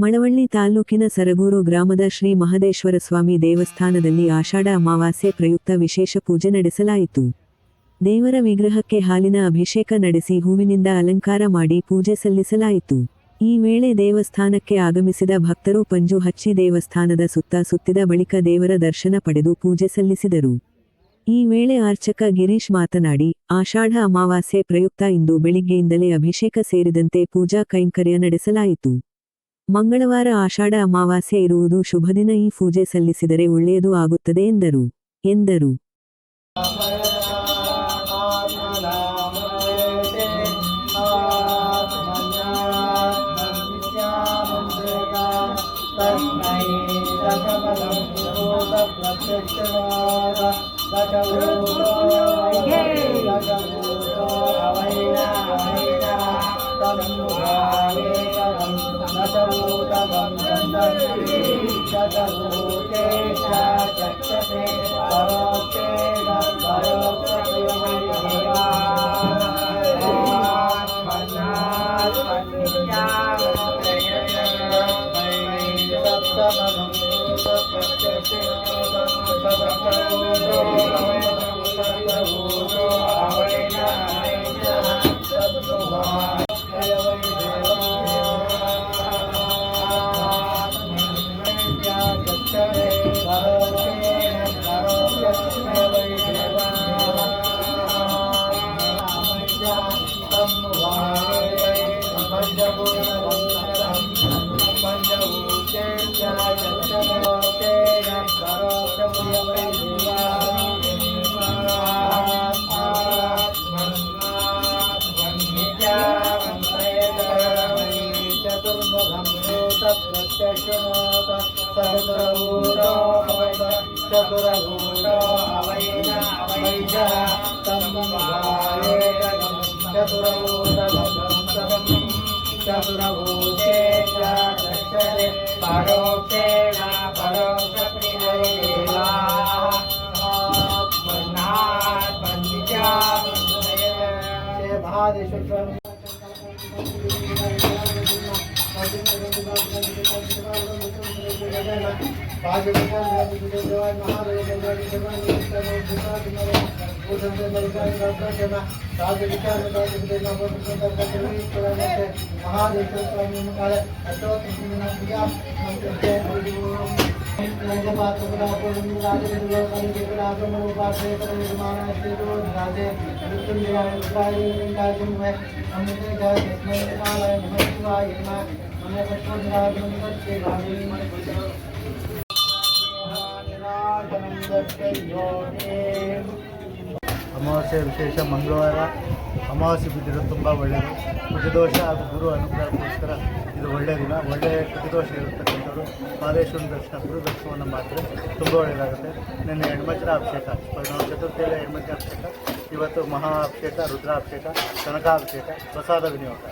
ಮಳವಳ್ಳಿ ತಾಲೂಕಿನ ಸರಗೂರು ಗ್ರಾಮದ ಶ್ರೀ ಮಹದೇಶ್ವರಸ್ವಾಮಿ ದೇವಸ್ಥಾನದಲ್ಲಿ ಆಷಾಢ ಅಮಾವಾಸ್ಯೆ ಪ್ರಯುಕ್ತ ವಿಶೇಷ ಪೂಜೆ ನಡೆಸಲಾಯಿತು. ದೇವರ ವಿಗ್ರಹಕ್ಕೆ ಹಾಲಿನ ಅಭಿಷೇಕ ನಡೆಸಿ ಹೂವಿನಿಂದ ಅಲಂಕಾರ ಮಾಡಿ ಪೂಜೆ ಸಲ್ಲಿಸಲಾಯಿತು. ಈ ವೇಳೆ ದೇವಸ್ಥಾನಕ್ಕೆ ಆಗಮಿಸಿದ ಭಕ್ತರು ಪಂಜು ಹಚ್ಚಿ ದೇವಸ್ಥಾನದ ಸುತ್ತ ಸುತ್ತಿದ ಬಳಿಕ ದೇವರ ದರ್ಶನ ಪಡೆದು ಪೂಜೆ ಸಲ್ಲಿಸಿದರು. ಈ ವೇಳೆ ಅರ್ಚಕ ಗಿರೀಶ್ ಮಾತನಾಡಿ, ಆಷಾಢ ಅಮಾವಾಸ್ಯೆ ಪ್ರಯುಕ್ತ ಇಂದು ಬೆಳಿಗ್ಗೆಯಿಂದಲೇ ಅಭಿಷೇಕ ಸೇರಿದಂತೆ ಪೂಜಾ ಕೈಂಕರ್ಯ ನಡೆಸಲಾಯಿತು. ಮಂಗಳವಾರ ಆಷಾಢ ಅಮಾವಾಸ್ಯೆ ಇರುವುದು ಶುಭದಿನ. ಈ ಪೂಜೆ ಸಲ್ಲಿಸಿದರೆ ಒಳ್ಳೆಯದು ಆಗುತ್ತದೆ ಎಂದರು. ಅಮಾವಾಸ್ಯೆ ವಿಶೇಷ ಮಂಗಳವಾರ ಅಮಾವಾಸ್ಯೆ ಬಿದ್ದಿರೋದು ತುಂಬ ಒಳ್ಳೆಯದು. ಕುಜದೋಷ ಹಾಗೂ ಗುರು ಅನುಗ್ರಹಕ್ಕೋಸ್ಕರ ಇದು ಒಳ್ಳೆಯ ದಿನ. ಒಳ್ಳೆಯ ಕುಜದೋಷ ಇರತಕ್ಕಂಥವ್ರು ಮಹದೇಶ್ವರನ ದರ್ಶನ, ಗುರು ದರ್ಶನವನ್ನು ಮಾಡಿದ್ರೆ ತುಂಬ ಒಳ್ಳೆಯದಾಗುತ್ತೆ. ನಿನ್ನೆ ಹೆಣ್ಮಜ್ರ ಅಭಿಷೇಕ, ಚತುರ್ಥಿಯಲ್ಲಿ ಹೆಣ್ಮಜ್ರ ಅಭಿಷೇಕ, ಇವತ್ತು ಮಹಾ ಅಭಿಷೇಕ, ರುದ್ರಾಭಿಷೇಕ, ಕನಕಾಭಿಷೇಕ, ಪ್ರಸಾದ ವಿನಿಯೋಗ.